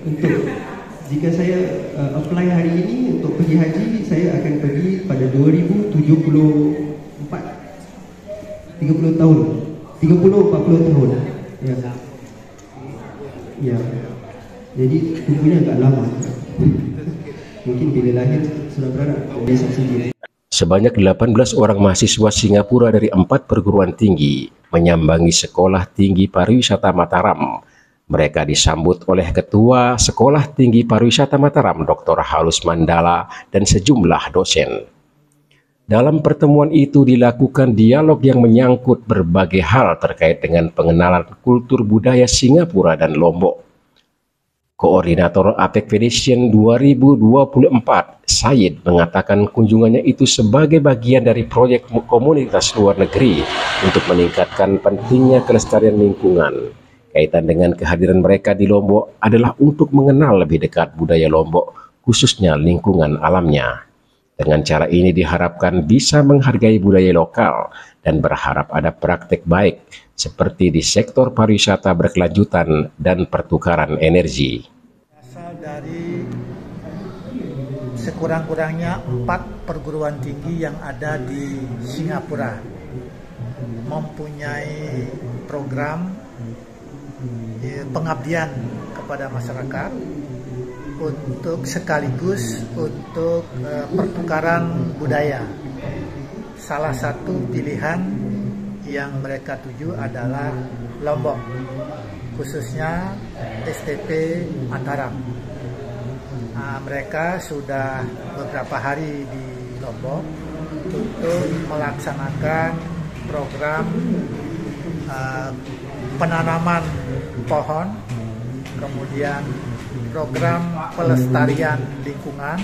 Untuk jika saya apply hari ini untuk pergi haji, saya akan pergi pada 2074, 30 tahun, 30-40 tahun. Ya. Ya. Jadi tunggunya agak lama. Mungkin bila lahir sudah beranak, besok sendiri. Sebanyak 18 orang mahasiswa Singapura dari 4 perguruan tinggi menyambangi Sekolah Tinggi Pariwisata Mataram. Mereka disambut oleh Ketua Sekolah Tinggi Pariwisata Mataram, Dr. Halus Mandala, dan sejumlah dosen. Dalam pertemuan itu dilakukan dialog yang menyangkut berbagai hal terkait dengan pengenalan kultur budaya Singapura dan Lombok. Koordinator APEC Foundation 2024, Said, mengatakan kunjungannya itu sebagai bagian dari proyek komunitas luar negeri untuk meningkatkan pentingnya kelestarian lingkungan. Kaitan dengan kehadiran mereka di Lombok adalah untuk mengenal lebih dekat budaya Lombok, khususnya lingkungan alamnya. Dengan cara ini diharapkan bisa menghargai budaya lokal dan berharap ada praktek baik seperti di sektor pariwisata berkelanjutan dan pertukaran energi. Asal dari sekurang-kurangnya 4 perguruan tinggi yang ada di Singapura mempunyai program pengabdian kepada masyarakat untuk sekaligus untuk pertukaran budaya. Salah satu pilihan yang mereka tuju adalah Lombok, khususnya STP Mataram. Mereka sudah beberapa hari di Lombok untuk melaksanakan program penanaman pohon, kemudian program pelestarian lingkungan,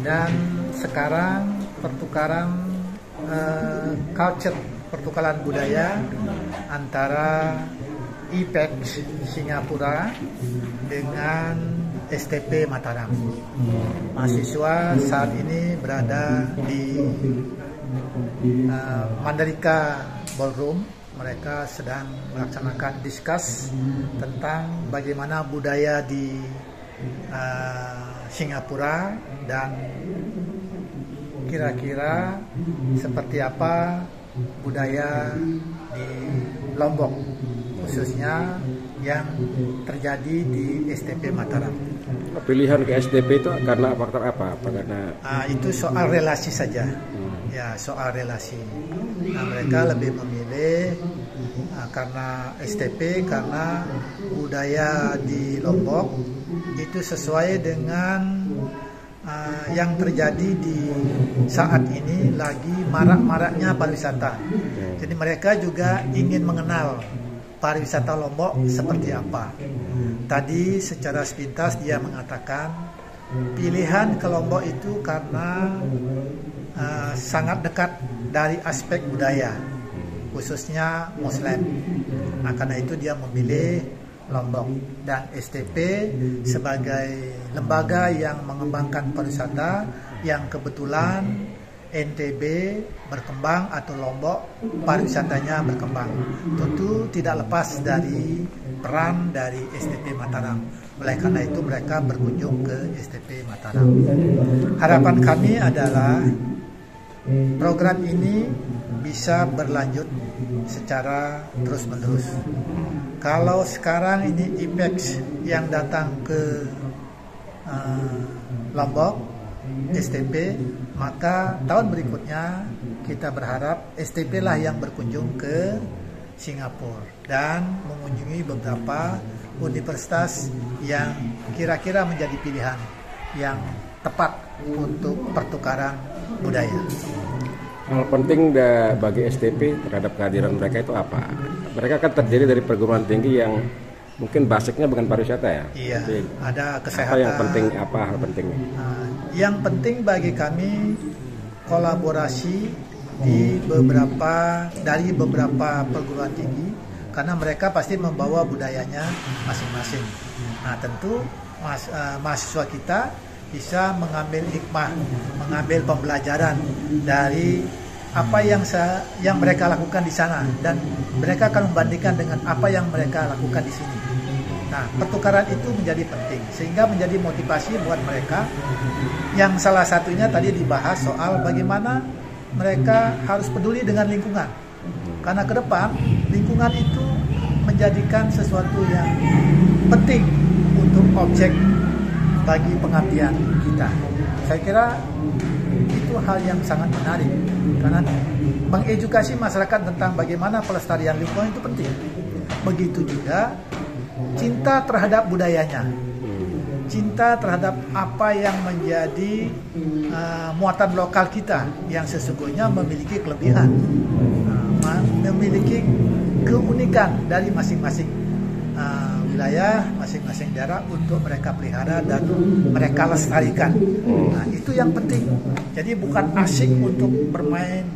dan sekarang pertukaran culture, pertukaran budaya antara IPEC Singapura dengan STP Mataram. Mahasiswa saat ini berada di Mandalika Ballroom. Mereka sedang melaksanakan diskus tentang bagaimana budaya di Singapura dan kira-kira seperti apa budaya di Lombok, khususnya yang terjadi di STP Mataram. Pilihan ke STP itu karena faktor apa? Karena itu soal relasi saja. Ya, soal relasi. Mereka lebih memilih karena STP karena budaya di Lombok itu sesuai dengan yang terjadi di saat ini, lagi marak-maraknya pariwisata. Jadi mereka juga ingin mengenal pariwisata Lombok seperti apa. Tadi secara sepintas dia mengatakan pilihan ke Lombok itu karena sangat dekat dari aspek budaya, khususnya Muslim. Karena itu dia memilih Lombok, dan STP sebagai lembaga yang mengembangkan pariwisata yang kebetulan NTB berkembang atau Lombok pariwisatanya berkembang, tentu tidak lepas dari peran dari STP Mataram. Oleh karena itu mereka berkunjung ke STP Mataram. Harapan kami adalah program ini bisa berlanjut secara terus-menerus. Kalau sekarang ini IPEX yang datang ke Lombok, STP, maka tahun berikutnya kita berharap STP lah yang berkunjung ke Singapura dan mengunjungi beberapa universitas yang kira-kira menjadi pilihan yang tepat untuk pertukaran budaya. Hal penting bagi STP terhadap kehadiran mereka itu apa? Mereka kan terdiri dari perguruan tinggi yang mungkin basicnya bukan pariwisata ya? Iya, tapi ada kesehatan. Apa yang penting, apa hal pentingnya? Yang penting bagi kami kolaborasi dari beberapa perguruan tinggi, karena mereka pasti membawa budayanya masing-masing. Nah, tentu mahasiswa kita bisa mengambil hikmah, mengambil pembelajaran dari apa yang mereka lakukan di sana, dan mereka akan membandingkan dengan apa yang mereka lakukan di sini. Nah, pertukaran itu menjadi penting sehingga menjadi motivasi buat mereka, yang salah satunya tadi dibahas soal bagaimana mereka harus peduli dengan lingkungan. Karena ke depan lingkungan itu menjadikan sesuatu yang penting untuk objek bagi pengabdian kita. Saya kira itu hal yang sangat menarik karena mengedukasi masyarakat tentang bagaimana pelestarian lingkungan itu penting. Begitu juga cinta terhadap budayanya, cinta terhadap apa yang menjadi muatan lokal kita yang sesungguhnya memiliki kelebihan, memiliki keunikan dari masing-masing wilayah, masing-masing daerah untuk mereka pelihara dan mereka lestarikan. Nah, itu yang penting. Jadi bukan asik untuk bermain,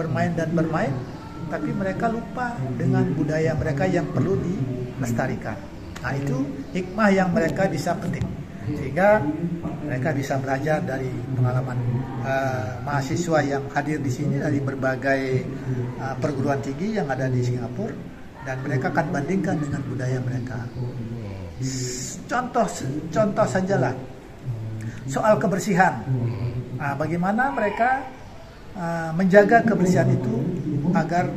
tapi mereka lupa dengan budaya mereka yang perlu dilestarikan. Nah, itu hikmah yang mereka bisa petik. Sehingga mereka bisa belajar dari pengalaman mahasiswa yang hadir di sini dari berbagai perguruan tinggi yang ada di Singapura, dan mereka akan bandingkan dengan budaya mereka. Contoh sajalah soal kebersihan. Nah, bagaimana mereka menjaga kebersihan itu agar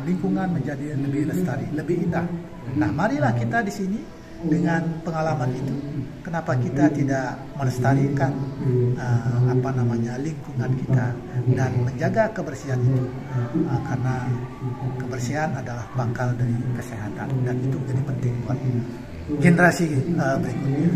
lingkungan menjadi lebih lestari, lebih indah. Nah, marilah kita di sini dengan pengalaman itu, kenapa kita tidak melestarikan lingkungan kita dan menjaga kebersihan itu, karena kebersihan adalah pangkal dari kesehatan dan itu menjadi penting buat generasi berikutnya.